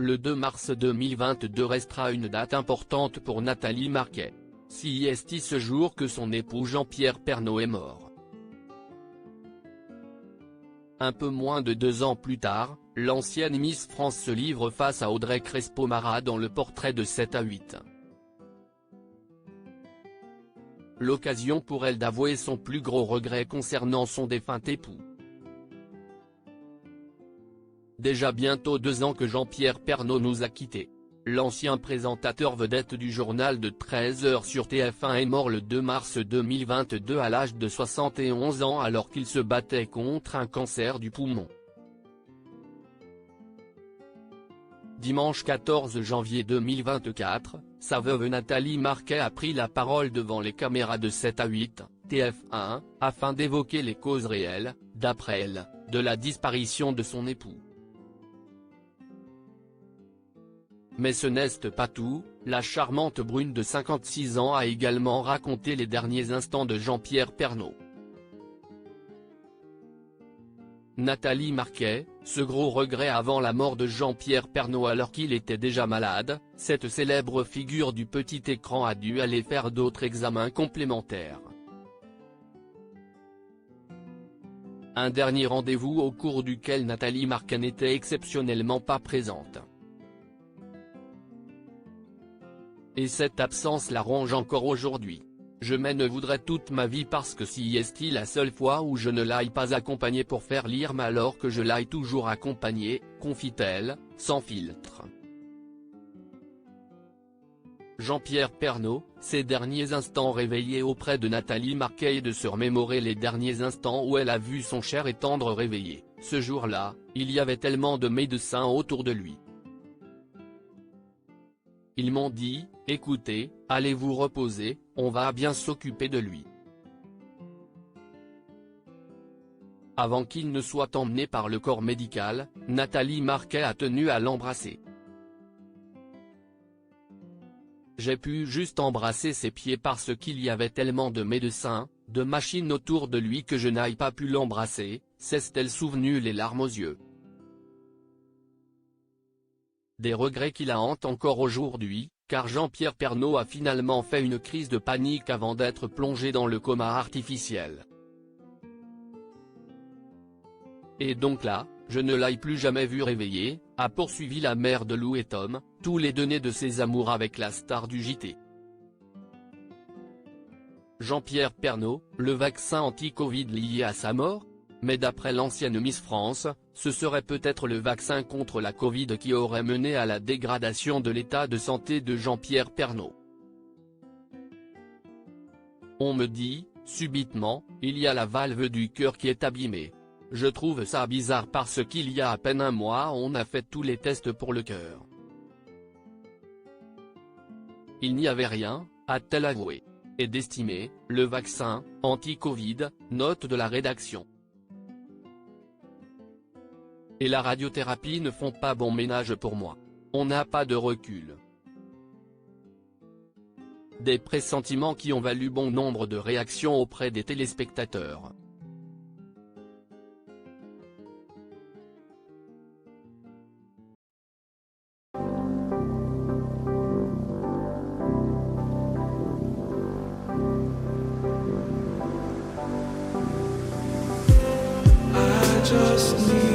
Le 2 mars 2022 restera une date importante pour Nathalie Marquet. Si est ce jour que son époux Jean-Pierre Pernaut est mort. Un peu moins de 2 ans plus tard, l'ancienne Miss France se livre face à Audrey Crespo-Mara dans le portrait de 7 à 8. L'occasion pour elle d'avouer son plus gros regret concernant son défunt époux. Déjà bientôt 2 ans que Jean-Pierre Pernaut nous a quittés. L'ancien présentateur vedette du journal de 13h sur TF1 est mort le 2 mars 2022 à l'âge de 71 ans alors qu'il se battait contre un cancer du poumon. Dimanche 14 janvier 2024, sa veuve Nathalie Marquet a pris la parole devant les caméras de 7 à 8, TF1, afin d'évoquer les causes réelles, d'après elle, de la disparition de son époux. Mais ce n'est pas tout, la charmante brune de 56 ans a également raconté les derniers instants de Jean-Pierre Pernaut. Nathalie Marquet, ce gros regret avant la mort de Jean-Pierre Pernaut alors qu'il était déjà malade, cette célèbre figure du petit écran a dû aller faire d'autres examens complémentaires. Un dernier rendez-vous au cours duquel Nathalie Marquet n'était exceptionnellement pas présente. Et cette absence la ronge encore aujourd'hui. Je ne voudrais toute ma vie parce que si est la seule fois où je ne l'aille pas accompagnée pour faire lire mais alors que je l'aille toujours accompagnée, confie-t-elle, sans filtre. Jean-Pierre Pernaut, ces derniers instants réveillés auprès de Nathalie Marquet et de se remémorer les derniers instants où elle a vu son cher et tendre réveillé. Ce jour-là, il y avait tellement de médecins autour de lui. Ils m'ont dit, écoutez, allez vous reposer, on va bien s'occuper de lui. Avant qu'il ne soit emmené par le corps médical, Nathalie Marquet a tenu à l'embrasser. J'ai pu juste embrasser ses pieds parce qu'il y avait tellement de médecins, de machines autour de lui que je n'aille pas pu l'embrasser, s'est-elle souvenue les larmes aux yeux. Des regrets qui la hantent encore aujourd'hui, car Jean-Pierre Pernaut a finalement fait une crise de panique avant d'être plongé dans le coma artificiel. Et donc là, je ne l'ai plus jamais vu réveiller, a poursuivi la mère de Lou et Tom, tous les deux nés de ses amours avec la star du JT. Jean-Pierre Pernaut, le vaccin anti-Covid lié à sa mort? Mais d'après l'ancienne Miss France, ce serait peut-être le vaccin contre la Covid qui aurait mené à la dégradation de l'état de santé de Jean-Pierre Pernaut. On me dit, subitement, il y a la valve du cœur qui est abîmée. Je trouve ça bizarre parce qu'il y a à peine un mois on a fait tous les tests pour le cœur. Il n'y avait rien, a-t-elle avoué. Et d'estimer, le vaccin, anti-Covid, note de la rédaction. Et la radiothérapie ne font pas bon ménage pour moi. On n'a pas de recul. Des pressentiments qui ont valu bon nombre de réactions auprès des téléspectateurs. I just need